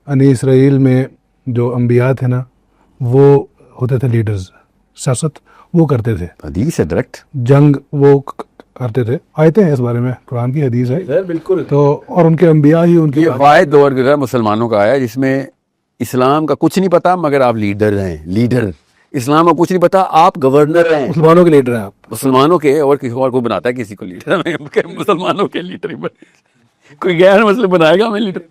بنی اسرائیل میں جو انبیاء تھے نا وہ ہوتے تھے لیڈرز، سیاست وہ کرتے تھے، حدیث ہے ڈائریکٹ، جنگ وہ کرتے تھے، آیتیں ہیں اس بارے میں، قرآن کی حدیث ہے بالکل. تو، اور ان کے انبیاء ہی ان کی یہ واحد دور گزرا مسلمانوں کا آیا جس میں اسلام کا کچھ نہیں پتا مگر آپ لیڈر ہیں، لیڈر. اسلام کا کچھ نہیں پتا، آپ گورنر ہیں مسلمانوں کے لیڈر ہیں آپ. مسلمانوں کے، اور کسی اور کو بناتا ہے کسی کو لیڈر، مسلمانوں کے لیڈر ہی کوئی غیر مسلم بنائے گا ہمیں لیڈر.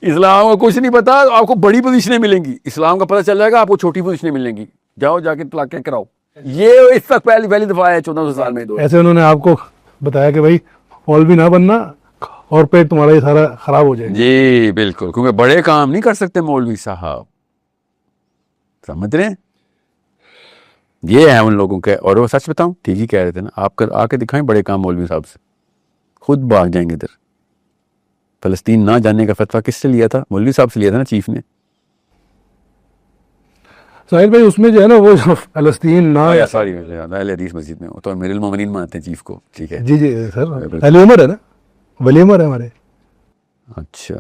اسلام کا کچھ نہیں پتا، آپ کو بڑی پوزیشنیں ملیں گی، اسلام کا پتہ چل جائے گا آپ کو چھوٹی پوزیشنیں ملیں گی، جاؤ جا کے طلاقیں کراؤ. یہ اس تک پہلی دفعہ ہے 1400 سال میں. ایسے انہوں نے آپ کو بتایا کہ بھائی مولوی نہ بننا اور پیٹ تمہارا یہ سارا خراب ہو جائے گا. جی بالکل، کیونکہ بڑے کام نہیں کر سکتے مولوی صاحب، سمجھ رہے ہیں. یہ ہے ان لوگوں کے. اور وہ سچ بتاؤں، ٹھیک ہی کہہ رہے تھے نا، آپ آ کے دکھائیں بڑے کام مولوی صاحب سے، خود بھاگ جائیں گے ادھر. فلسطین نہ جانے کا فتویٰ کس سے لیا تھا؟ مولوی صاحب سے لیا تھا نا، چیف نے. ساحل بھائی اس میں جو ہے نا وہ فلسطین نہ، سوری اہل حدیث مسجد میں تو امیر المومنین مانتے ہیں چیف کو. ٹھیک ہے جی جی سر، ولی عمر ہے نا، ولی عمر ہے ہمارے. اچھا،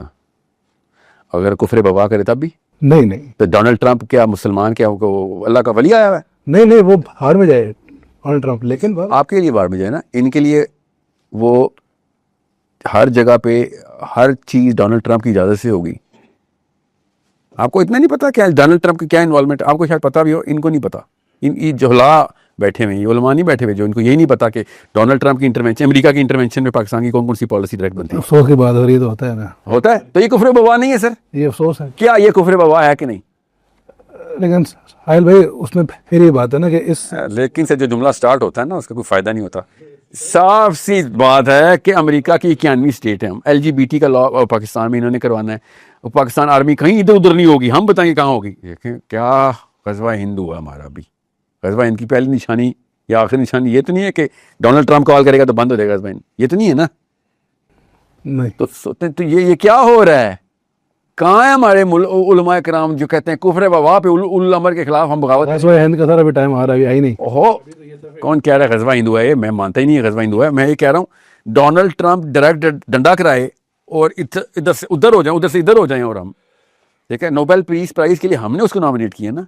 اگر کفر بوا کرے تب بھی نہیں تو ڈونلڈ ٹرمپ کیا مسلمان کیا وہ اللہ کا ولی آیا ہوا ہے؟ نہیں وہ ہار میں جائے ڈونلڈ ٹرمپ، لیکن آپ کے لیے بار میں جائے نا، ان کے لیے وہ ہر جگہ پہ ہر چیز ڈونلڈ ٹرمپ کی اجازت سے ہوگی. آپ کو اتنا نہیں پتا کہ ڈونلڈ ٹرمپ کی کیا انوالومنٹ، آپ کو شاید پتا بھی ہو، ان کو نہیں پتا. یہ جہلا بیٹھے ہوئے ہیں، یہ علماء نہیں بیٹھے ہوئے جو ان کو یہی نہیں پتا کہ ڈونلڈ ٹرمپ کی انٹرونشن، امریکہ کی انٹرونشن میں پاکستان کی کون کون سی پالیسی ڈائریکٹ بنتی ہے. افسوس کی بات ہو رہی ہے تو ہوتا ہے نا، ہوتا ہے. تو یہ کفر بوا نہیں ہے سر؟ یہ افسوس ہے. کیا یہ کفر بوا ہے کہ نہیں؟ لیکن ساحل بھائی اس میں پھر یہ بات ہے نا کہ اس لیکن سے جو جملہ سٹارٹ ہوتا ہے نا اس کا کوئی فائدہ نہیں ہوتا. صاف سی بات ہے کہ امریکہ کی 91 اسٹیٹ ہے، ایل جی بی ٹی کا لا پاکستان میں انہوں نے کروانا ہے. پاکستان آرمی کہیں ادھر ادھر نہیں ہوگی، ہم بتائیں گے کہاں ہوگی. دیکھیں کیا غزوہ ہند ہوا ہمارا بھی. غزوہ ہند کی پہلی نشانی یا آخری نشانی یہ تو نہیں ہے کہ ڈونلڈ ٹرمپ کال کرے گا تو بند ہو جائے گا غزوہ ہند، یہ تو نہیں ہے نا. نہیں تو یہ کیا ہو رہا ہے؟ کہاں ہے ہمارے علماء کرام جو کہتے ہیں کفر بوا پہ اول الامر کے خلاف ہم بغاوت؟ غزوہ ہند کا سارا بھی ٹائم آ رہا ہے، آئی نہیں. اوہو، کون کہہ رہا ہے غزوہ ہند ہوا ہے؟ میں مانتا ہی نہیں ہے غزوہ ہند ہوا ہے. میں یہ کہہ رہا ہوں ڈونلڈ ٹرمپ ڈائریکٹ ڈنڈا کرائے اور ادھر سے ادھر ہو جائیں، ادھر سے ادھر ہو جائیں، اور ہم ٹھیک ہے نوبل پیس پرائز کے لیے ہم نے اس کو نامنیٹ کیا نا.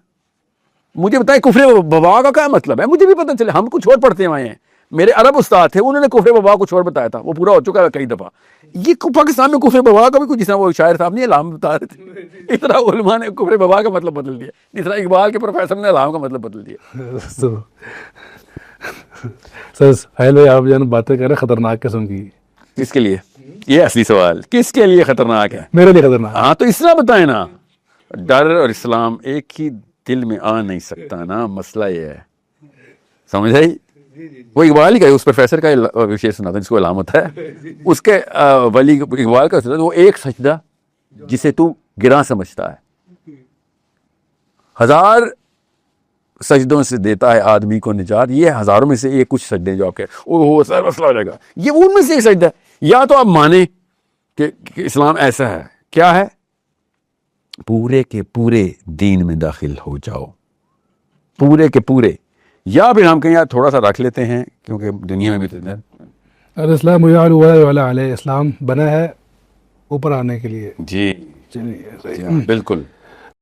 مجھے بتائیں کفر بوا کا کیا مطلب ہے؟ مجھے بھی پتہ چلے. ہم کچھ اور پڑھتے ہوئے ہیں، میرے عرب استاد تھے انہوں نے کفر بوا کچھ اور بتایا تھا، وہ پورا ہو چکا ہے کئی دفعہ. یہ پاکستان میں کفر بوا کا بھی کچھ، جس طرح وہ شاعر صاحب نے علام بتا رہے تھے، اس طرح علماء نے کفر بوا کا مطلب بدل دیا، جس طرح اقبال کے پروفیسر نے علام کا مطلب بدل دیا. سر ساحل بھائی آپ جو باتیں کر رہے ہیں خطرناک قسم کی. کس کے لیے؟ یہ اصلی سوال کس کے لیے خطرناک ہے؟ میرے لیے خطرناک. ہاں تو اس طرح بتائیں نا. ڈر اور اسلام ایک ہی دل میں آ نہیں سکتا نا، مسئلہ یہ ہے. سمجھ آئی؟ وہ اقبال ہی کا اس پروفیسر کا وشے سنا تھا جس کو علامت ہے، اس کے ولی اقبال کا سنا، وہ ایک سجدہ جسے تو گراں سمجھتا ہے 1000 سجدوں سے دیتا ہے آدمی کو نجات. یہ ہزاروں میں سے ایک کچھ سجدے جو آپ کے سر مسئلہ ہو جائے گا، یہ ان میں سے ایک سجدہ ہے. یا تو آپ مانیں کہ اسلام ایسا ہے، کیا ہے؟ پورے کے پورے دین میں داخل ہو جاؤ، پورے کے پورے. یا پھر ہم کہیں یار تھوڑا سا رکھ لیتے ہیں کیونکہ دنیا میں بھی تو الاسلام یعلو ولا یعلی علیہ، اسلام بنا ہے اوپر آنے کے لیے. جی بالکل.